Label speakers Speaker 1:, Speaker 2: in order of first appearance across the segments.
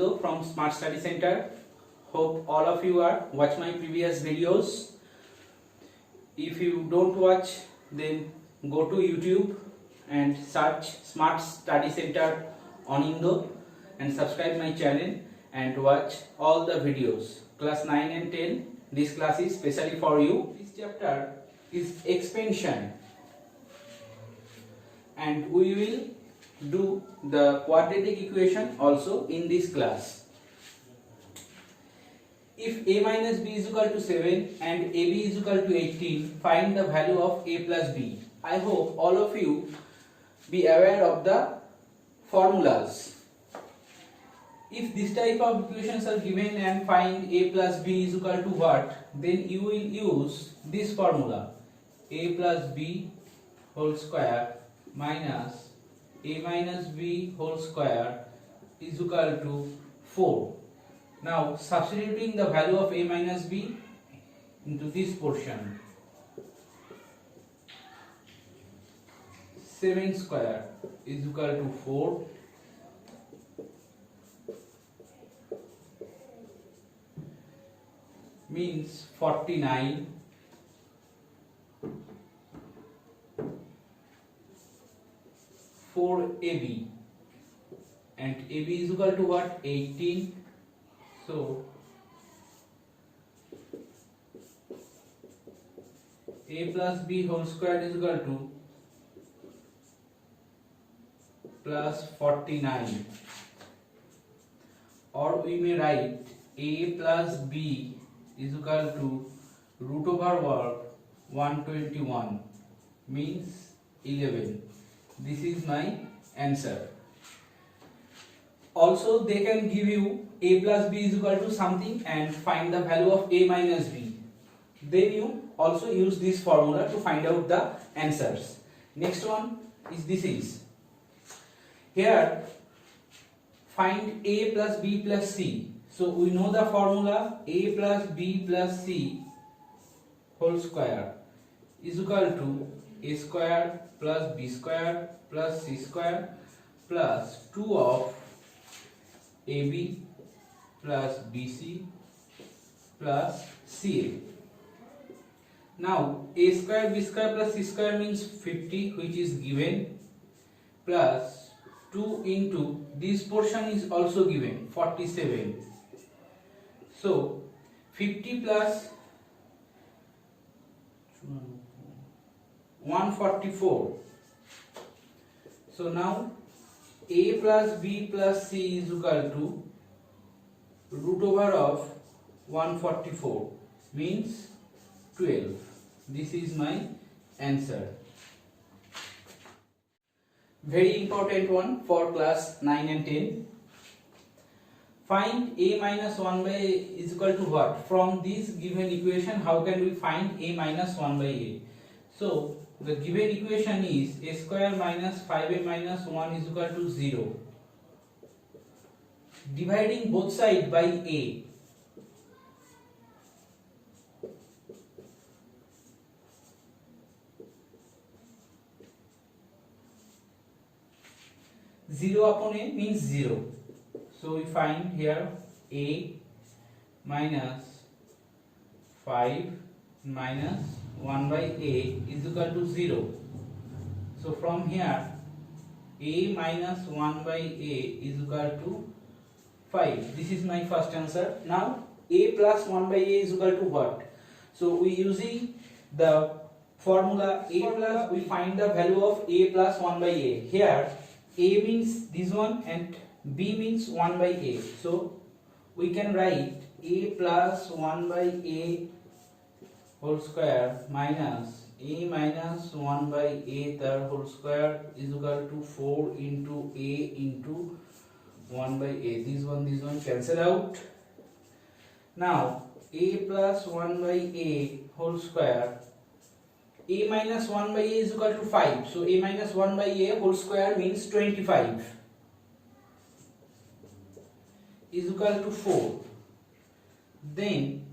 Speaker 1: Anindo from Smart Study Center. Hope all of you are watch my previous videos. If you don't watch, then go to YouTube and search Smart Study Center Anindo and subscribe my channel and watch all the videos. Class 9 and 10. This class is specially for you. This chapter is expansion, and we will do the quadratic equation also in this class. If a minus b is equal to 7 and ab is equal to 18, find the value of a plus b. I hope all of you be aware of the formulas. If this type of equations are given and find a plus b is equal to what, then you will use this formula: a plus b whole square minus a minus b whole square is equal to 4. Now substituting the value of a minus b into this portion, 7 square is equal to 4. Means 49. For AB, and AB is equal to what? 18. So a plus b whole square is equal to plus 49, or we may write a plus b is equal to root over 121, means 11. This is my answer. Also, they can give you a plus b is equal to something and find the value of a minus b. Then you also use this formula to find out the answers. Next one is this. Here, find a plus b plus c. So we know the formula: a plus b plus c whole square is equal to a square plus b square plus c square plus 2 of ab plus bc plus ca. Now a square b square plus c square means 50, which is given, plus 2 into this portion is also given, 47. So 50 plus 144. So now a plus b plus c is equal to root over of 144, means 12. This is my answer. Very important one for class 9 and 10. Find a minus 1 by a is equal to what? From this given equation, how can we find a minus 1 by a? So the given equation is a square minus 5a minus 1 is equal to 0. Dividing both sides by a. Zero upon a means 0. So we find here a minus 5 minus 1 by a is equal to 0. So from here a minus 1 by a is equal to 5. This is my first answer. Now a plus 1 by a is equal to what? So we using the formula a plus, we find the value of a plus 1 by a. Here a means this one and b means 1 by a. So we can write a plus 1 by a whole square minus a minus 1 by a third whole square is equal to 4 into a into 1 by a. This one cancel out. Now a plus 1 by a whole square, a minus 1 by a is equal to 5. So a minus 1 by a whole square means 25 is equal to 4. Then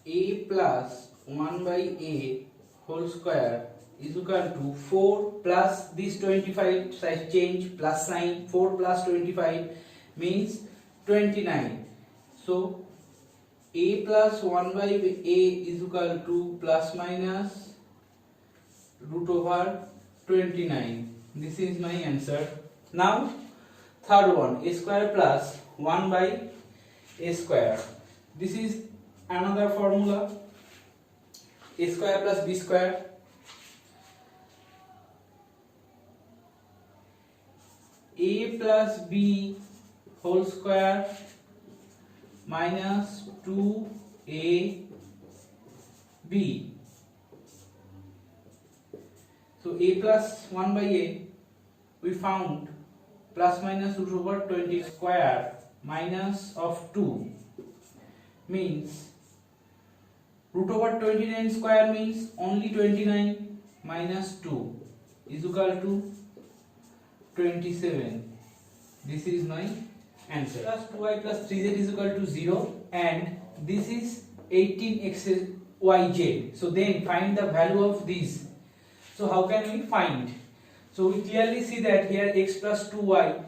Speaker 1: a plus 1 by a whole square is equal to 4 plus this 25 size change plus sign, 4 plus 25 means 29. So a plus 1 by a is equal to plus minus root over 29. This is my answer. Now third one, a square plus 1 by a square. This is another formula, a square plus b square. A plus b whole square minus 2ab. So a plus 1 by a we found plus minus root over 20 square minus of 2 means root over 29 square means only 29 minus 2 is equal to 27. This is my answer. Plus 2y plus 3z is equal to 0 and this is 18xyz. So then find the value of these. So how can we find? So we clearly see that here x plus 2y.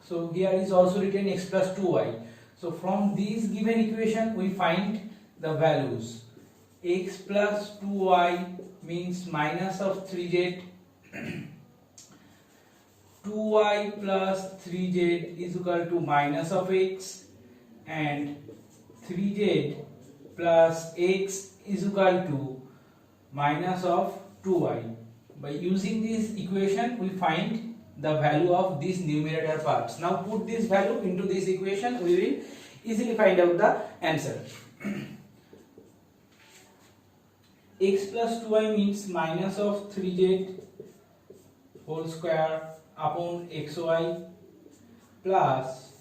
Speaker 1: So here is also written x plus 2y. So from these given equation we find the values. X plus 2y means minus of 3z. 2y plus 3z is equal to minus of x and 3z plus x is equal to minus of 2y. By using this equation we find the value of these numerator parts. Now put this value into this equation, we will easily find out the answer. X plus 2y means minus of 3z whole square upon xy plus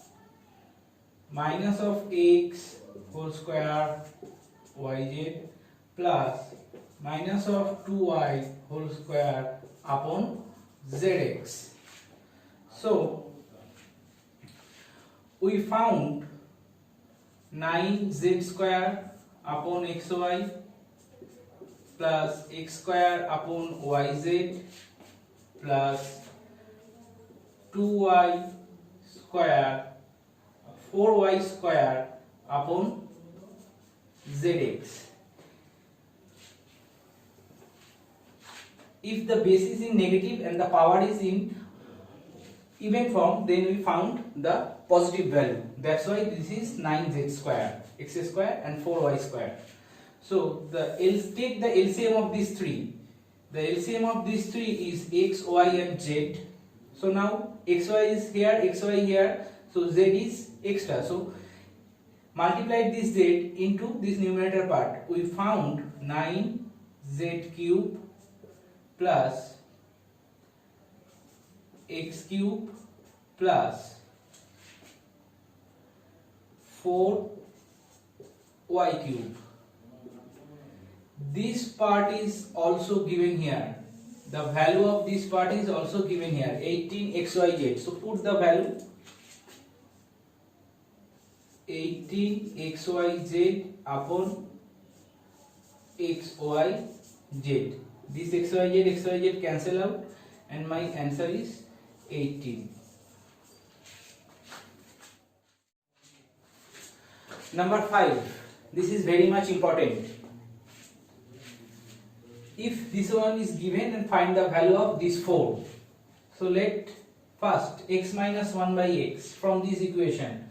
Speaker 1: minus of x whole square yz plus minus of 2y whole square upon zx. So we found 9z square upon xy plus x square upon yz plus 2y square 4y square upon zx. If the base is in negative and the power is in even form, then we found the positive value. That's why this is 9z square, x square and 4y square. So take the LCM of these three. The LCM of these three is x, y and z. So now xy is here, xy here, so z is extra. So multiply this z into this numerator part. We found 9z cube plus x cube plus 4y cube. This part is also given here. The value of this part is also given here, 18xyz. So put the value 18xyz upon xyz. This xyz cancel out and my answer is 18. Number 5. This is very much important. If this one is given, then find the value of this 4. So let first x minus 1 by x from this equation.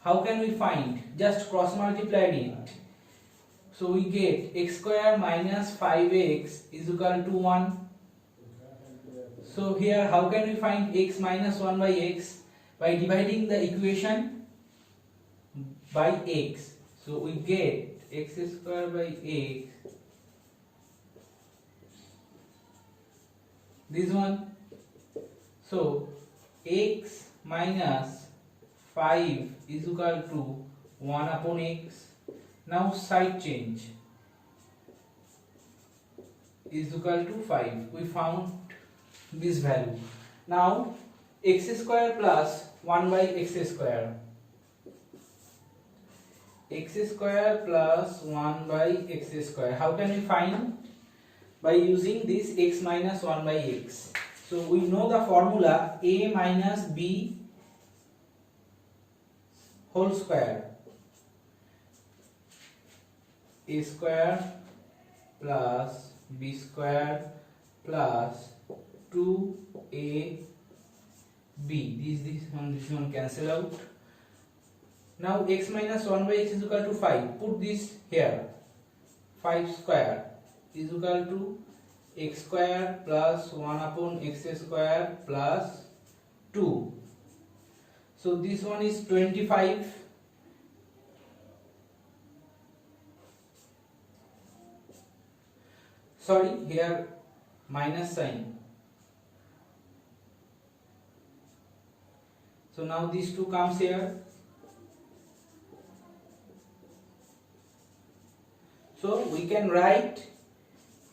Speaker 1: How can we find? Just cross multiply it. So we get x square minus 5x is equal to 1. So here how can we find x minus 1 by x? By dividing the equation by x. So we get x square by x. This one. So x minus 5 is equal to 1 upon x. Now side change is equal to 5. We found this value. Now x square plus 1 by x square. X square plus 1 by x square. How can we find? By using this x minus 1 by x. So we know the formula a minus b whole square, a square plus b square plus 2ab. This one cancel out. Now x minus 1 by x is equal to 5. Put this here. 5 square is equal to x square plus 1 upon x square plus 2. So this one is 25. Sorry, here minus sign. So now these two comes here. So we can write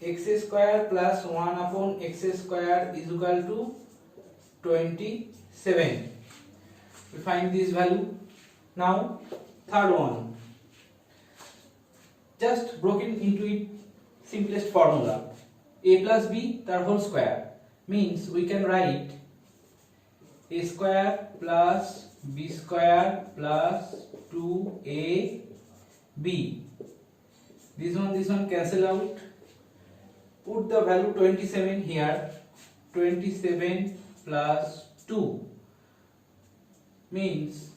Speaker 1: x square plus 1 upon x square is equal to 27. We find this value. Now third one, just broken into it simplest formula, a plus b their whole square, means we can write a square plus b square plus 2ab. This one cancel out. Put the value 27 here. 27 plus 2 means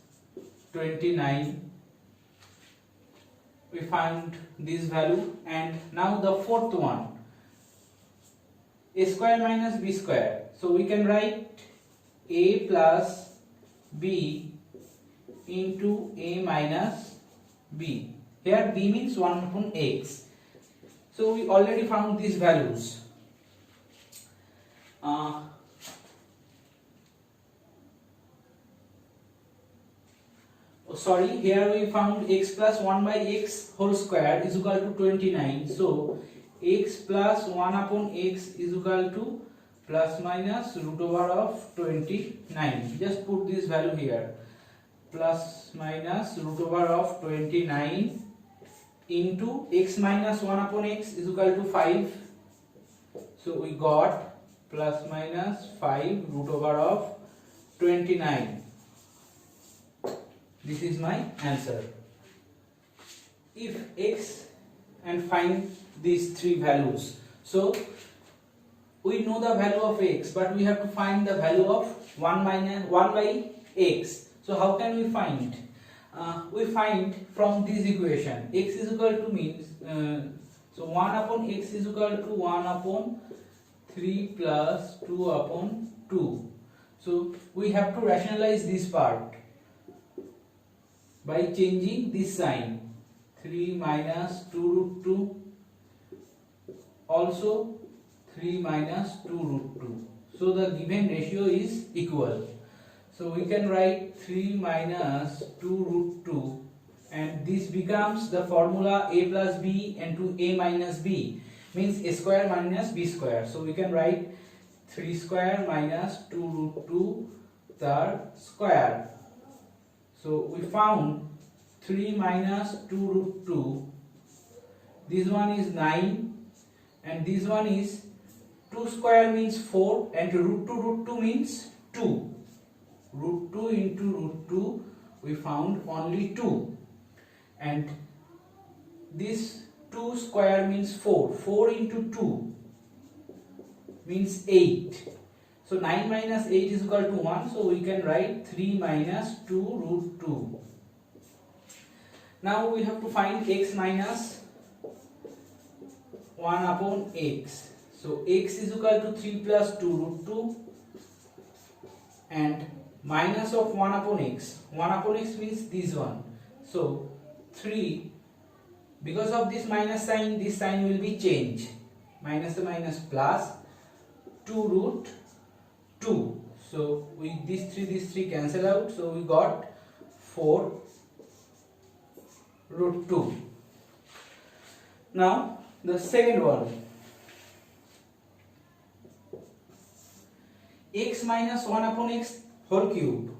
Speaker 1: 29. We find this value. And now the fourth one, a square minus b square. So we can write a plus b into a minus b. Here b means 1 upon x. So we already found these values. Sorry, here we found x plus 1 by x whole square is equal to 29. So x plus 1 upon x is equal to plus minus root over of 29. Just put this value here. Plus minus root over of 29 into x minus 1 upon x is equal to 5. So we got plus minus 5 root over of 29. This is my answer. If x, and find these three values. So we know the value of x, but we have to find the value of 1 by x. So how can we find? We find from this equation. X is equal to means so 1 upon x is equal to 1 upon 3 plus 2 upon 2. So we have to rationalize this part by changing this sign. 3 minus 2 root 2, also 3 minus 2 root 2. So the given ratio is equal. So we can write 3 minus 2 root 2, and this becomes the formula a plus b into a minus b, means a square minus b square. So we can write 3 square minus 2 root 2 the square. So we found 3 minus 2 root 2. This one is 9, and this one is 2 square means 4, and root 2 means 2. Root 2 into root 2, we found only 2. And this 2 square means 4. 4 into 2 means 8. So 9 minus 8 is equal to 1. So we can write 3 minus 2 root 2. Now we have to find x minus 1 upon x. So x is equal to 3 plus 2 root 2, and minus of 1 upon x. 1 upon x means this one. So 3, because of this minus sign, this sign will be changed. Minus the minus plus 2 root 2. So these three cancel out. So we got 4 root 2. Now the second one, x minus 1 upon x whole cube.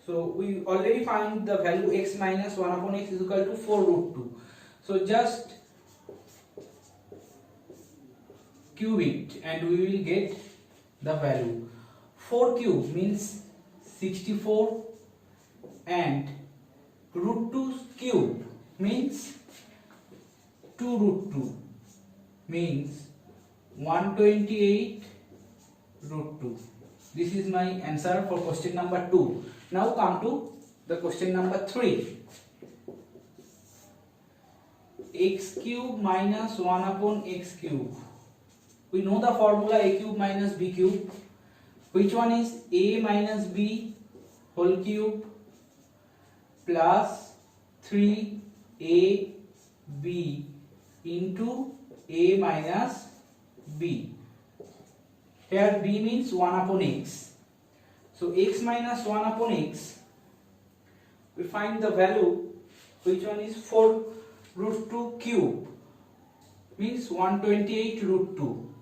Speaker 1: So we already found the value x minus 1 upon x is equal to 4 root 2. So just cube it and we will get the value. 4 cube means 64, and root 2 cube means 2 root 2 means 128 root 2. This is my answer for question number 2. Now come to the question number 3. X cube minus 1 upon x cube. We know the formula a cube minus b cube. Which one is a minus b whole cube plus 3ab into a minus b. Here b means 1 upon x. So x minus 1 upon x, we find the value, which one is 4 root 2 cube means 128 root 2.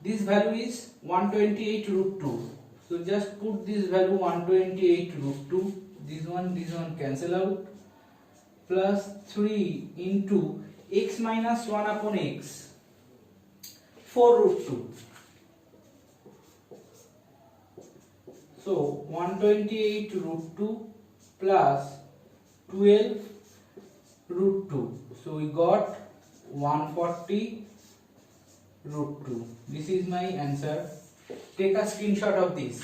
Speaker 1: This value is 128 root 2. So just put this value 128 root 2. This one cancel out. Plus 3 into x minus 1 upon x, 4 root 2. So 128 root 2 plus 12 root 2. So we got 140 root 2. This is my answer. Take a screenshot of this.